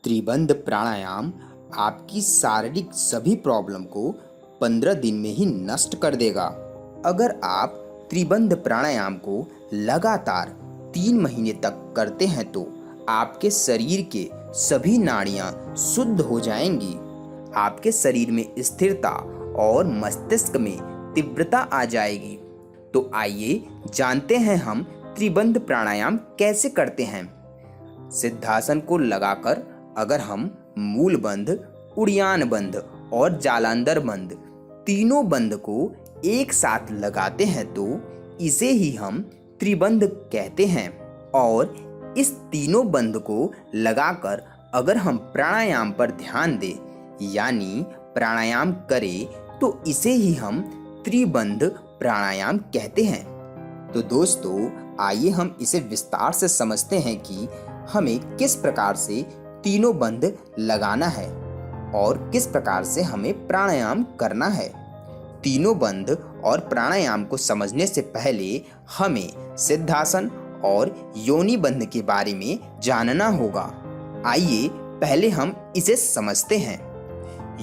त्रिबंध प्राणायाम आपकी शारीरिक सभी प्रॉब्लम को 15 दिन में ही नष्ट कर देगा। अगर आप त्रिबंध प्राणायाम को लगातार 3 महीने तक करते हैं तो आपके शरीर के सभी नाड़ियां शुद्ध हो जाएंगी, आपके शरीर में स्थिरता और मस्तिष्क में तीव्रता आ जाएगी। तो आइए जानते हैं हम त्रिबंध प्राणायाम कैसे करते हैं। सिद्धासन को लगाकर अगर हम मूल बंध, उड़ियान बंध और जालंधर बंध तीनों बंध को एक साथ लगाते हैं तो इसे ही हम त्रिबंध कहते हैं। और इस तीनों बंध को लगाकर अगर हम प्राणायाम पर ध्यान दें यानी प्राणायाम करें तो इसे ही हम त्रिबंध प्राणायाम कहते हैं। तो दोस्तों आइए हम इसे विस्तार से समझते हैं कि हमें किस प्रकार से तीनों बंध लगाना है और किस प्रकार से हमें प्राणायाम करना है। तीनों बंध और प्राणायाम को समझने से पहले हमें सिद्धासन और योनि बंध के बारे में जानना होगा। आइए पहले हम इसे समझते हैं।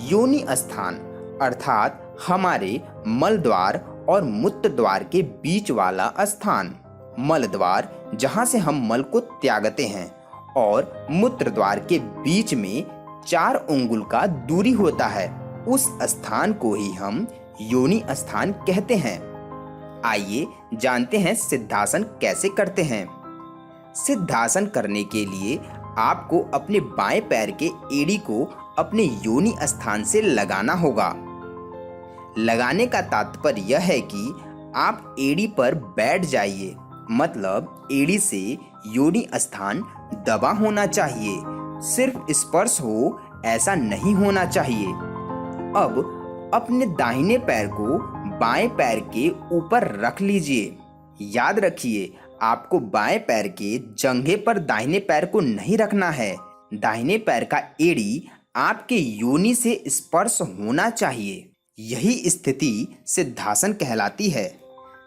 योनि स्थान अर्थात हमारे मल द्वार और मूत्र द्वार के बीच वाला स्थान। मल द्वार जहाँ से हम मल को त्यागते हैं और मूत्र द्वार के बीच में 4 अंगुल का दूरी होता है, उस स्थान को ही हम योनि स्थान कहते हैं। आइए जानते हैं सिद्धासन कैसे करते हैं। सिद्धासन करने के लिए आपको अपने बाएं पैर के एड़ी को अपने योनि स्थान से लगाना होगा। लगाने का तात्पर्य यह है कि आप एड़ी पर बैठ जाइए, मतलब एड़ी से योनि स्थान दबा होना चाहिए, सिर्फ स्पर्श हो ऐसा नहीं होना चाहिए। अब अपने दाहिने पैर को बाएं पैर के ऊपर रख लीजिए। याद रखिए आपको बाएं पैर के जंघे पर दाहिने पैर को नहीं रखना है। दाहिने पैर का एड़ी आपके योनि से स्पर्श होना चाहिए। यही स्थिति सिद्धासन कहलाती है।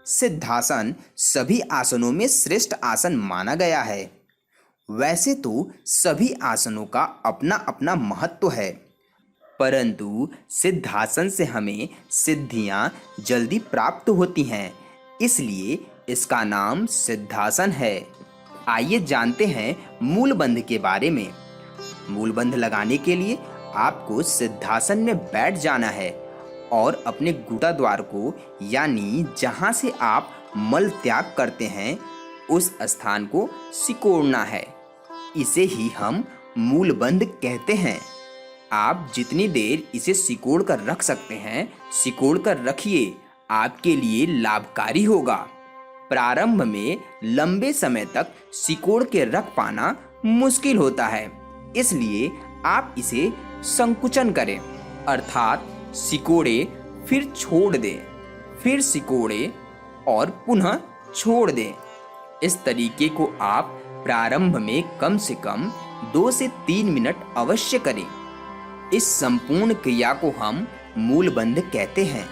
सिद्धासन सभी आसनों में श्रेष्ठ आसन माना गया है। वैसे तो सभी आसनों का अपना अपना महत्व है, परंतु सिद्धासन से हमें सिद्धियां जल्दी प्राप्त होती हैं, इसलिए इसका नाम सिद्धासन है। आइए जानते हैं मूल बंध के बारे में। मूल बंध लगाने के लिए आपको सिद्धासन में बैठ जाना है और अपने गुदा द्वार को यानी जहां से आप मल त्याग करते हैं उस स्थान को सिकोड़ना है। इसे ही हम मूल बंध कहते हैं। आप जितनी देर इसे सिकोड़ कर रख सकते हैं सिकोड़ कर रखिए, आपके लिए लाभकारी होगा। प्रारंभ में लंबे समय तक सिकोड़ के रख पाना मुश्किल होता है, इसलिए आप इसे संकुचन करें, अर्थात सिकोड़े फिर छोड़ दें, फिर सिकोड़े और पुनः छोड़ दें। इस तरीके को आप प्रारंभ में कम से कम 2 से 3 मिनट अवश्य करें। इस संपूर्ण क्रिया को हम मूल बंध कहते हैं।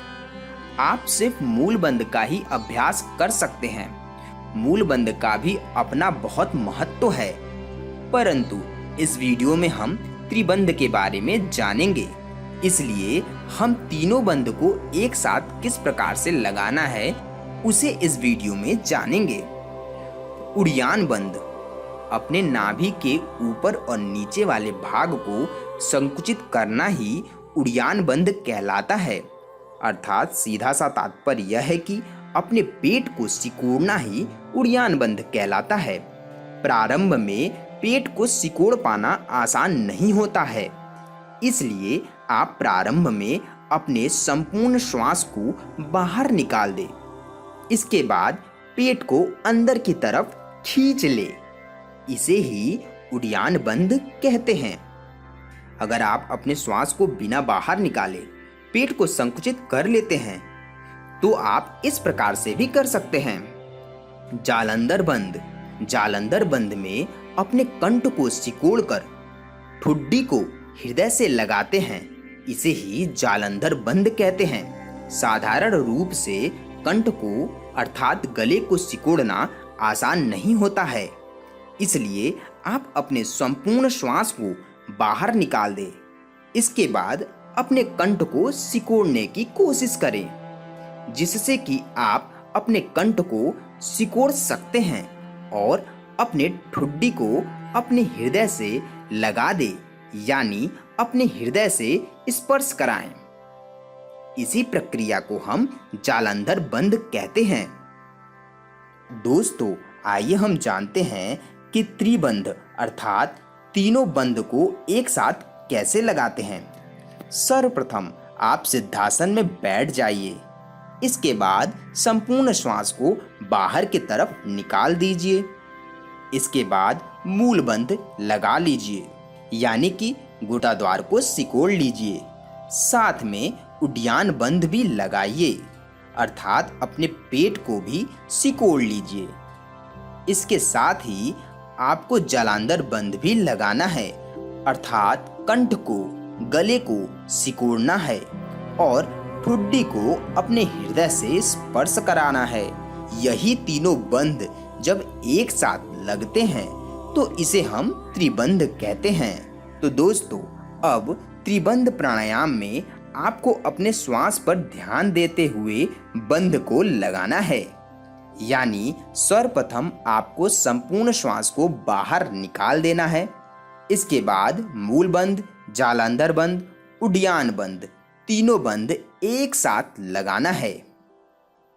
आप सिर्फ मूल बंध का ही अभ्यास कर सकते हैं। मूल बंध का भी अपना बहुत महत्व है, परंतु इस वीडियो में हम त्रिबंध के बारे में जानेंगे, इसलिए हम तीनों बंध को एक साथ किस प्रकार से लगाना है उसे इस वीडियो में जानेंगे। उड़ियान बंध अपने नाभि के ऊपर और नीचे वाले भाग को संकुचित करना ही उड़ियान बंध कहलाता है, अर्थात सीधा सा तात्पर्य यह है कि अपने पेट को सिकोड़ना ही उड़ियान बंध कहलाता है। प्रारंभ में पेट को सिकोड़ पाना आसान नहीं होता है, इसलिए आप प्रारंभ में अपने संपूर्ण श्वास को बाहर निकाल दें। इसके बाद पेट को अंदर की तरफ खींच ले, इसे ही उड़ियान बंध कहते हैं। अगर आप अपने श्वास को बिना बाहर निकाले पेट को संकुचित कर लेते हैं तो आप इस प्रकार से भी कर सकते हैं। जालंधर बंध। जालंधर बंध में अपने कंठ को सिकोड़कर ठुड्डी को हृदय से लगाते हैं, इसे ही जालंधर बंध कहते हैं। साधारण रूप से कंठ को अर्थात गले को सिकोड़ना आसान नहीं होता है, इसलिए आप अपने संपूर्ण श्वास को बाहर निकाल दें। इसके बाद अपने कंठ को सिकोड़ने की कोशिश करें, जिससे कि आप अपने कंठ को सिकोड़ सकते हैं और अपने ठुड्डी को अपने हृदय से लगा दें, यानी अपने हृदय से स्पर्श कराएं। इसी प्रक्रिया को हम जालंधर बंद कहते हैं। दोस्तों, आइए हम जानते हैं कि त्रिबंध अर्थात तीनों बंध को एक साथ कैसे लगाते हैं। सर्वप्रथम आप सिद्धासन में बैठ जाइए। इसके बाद संपूर्ण श्वास को बाहर की तरफ निकाल दीजिए। इसके बाद मूल बंध लगा लीजिए, यानी कि गुटाद्वार को सिकोड़ लीजिए। साथ में उड्डयन बंध भी लगाइए, अर्थात अपने पेट को भी सिकोड़ लीजिए। इसके साथ ही आपको जालंधर बंध भी लगाना है, अर्थात कंठ को, गले को सिकोड़ना है और ठुड्डी को अपने हृदय से स्पर्श कराना है। यही तीनों बंध जब एक साथ लगते हैं तो इसे हम त्रिबंध कहते हैं। तो दोस्तों, अब त्रिबंध प्राणायाम में आपको अपने श्वास पर ध्यान देते हुए बंध को लगाना है, यानी सर्वप्रथम आपको संपूर्ण श्वास को बाहर निकाल देना है। इसके बाद मूल बंध, जालंधर बंध, उड्डयन बंध, तीनों बंध एक साथ लगाना है।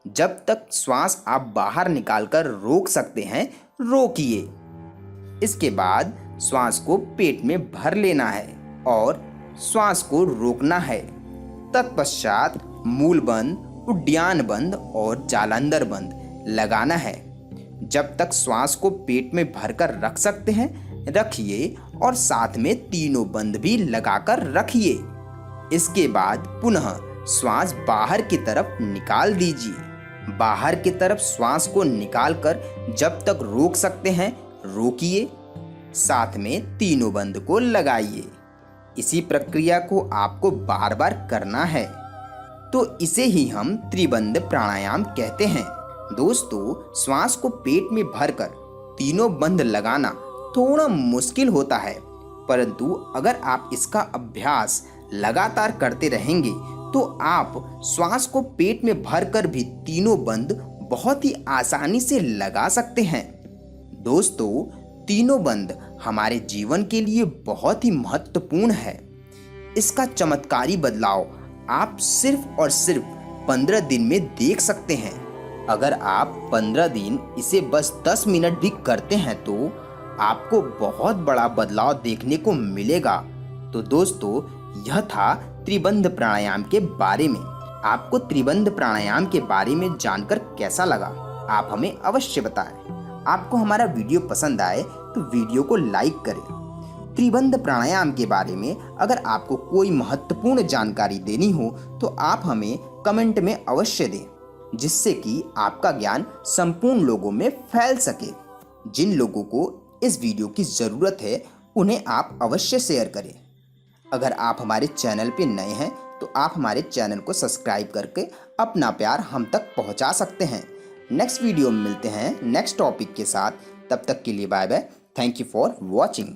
जब तक श्वास आप बाहर निकालकर रोक सकते हैं, रोकिए। इसके बाद श्वास को पेट में भर लेना है और श्वास को रोकना है। तत्पश्चात मूल बंध, उड्डयन बंध और जालंधर बंध लगाना है। जब तक श्वास को पेट में भरकर रख सकते हैं, रखिए और साथ में तीनों बंध भी लगाकर रखिए। इसके बाद पुनः श्वास बाहर की तरफ निकाल दीजिए। बाहर की तरफ श्वास को निकालकर जब तक रोक सकते हैं, रोकिए। साथ में तीनों बंध को लगाइए। इसी प्रक्रिया को आपको बार बार करना है। तो इसे ही हम त्रिबंध प्राणायाम कहते हैं। दोस्तों, श्वास को पेट में भरकर तीनों बंध लगाना थोड़ा मुश्किल होता है, परंतु अगर आप इसका अभ्यास लगातार करते रहेंगे तो आप श्वास को पेट में भरकर भी तीनों बंध बहुत ही आसानी से लगा सकते हैं। दोस्तों, तीनों बंध हमारे जीवन के लिए बहुत ही महत्वपूर्ण है। इसका चमत्कारी बदलाव आप सिर्फ और सिर्फ 15 दिन में देख सकते हैं। अगर आप 15 दिन इसे बस 10 मिनट भी करते हैं तो आपको बहुत बड़ा बदलाव देखने को मिलेगा। तो दोस्तों, यह था त्रिबंध प्राणायाम के बारे में। आपको त्रिबंध प्राणायाम के बारे में जानकर कैसा लगा, आप हमें अवश्य बताएं। आपको हमारा वीडियो पसंद आए तो वीडियो को लाइक करें। त्रिबंध प्राणायाम के बारे में अगर आपको कोई महत्वपूर्ण जानकारी देनी हो तो आप हमें कमेंट में अवश्य दें, जिससे कि आपका ज्ञान संपूर्ण लोगों में फैल सके। जिन लोगों को इस वीडियो की ज़रूरत है उन्हें आप अवश्य शेयर करें। अगर आप हमारे चैनल पे नए हैं तो आप हमारे चैनल को सब्सक्राइब करके अपना प्यार हम तक पहुंचा सकते हैं। नेक्स्ट वीडियो में मिलते हैं नेक्स्ट टॉपिक के साथ। तब तक के लिए bye bye. Thank you for watching.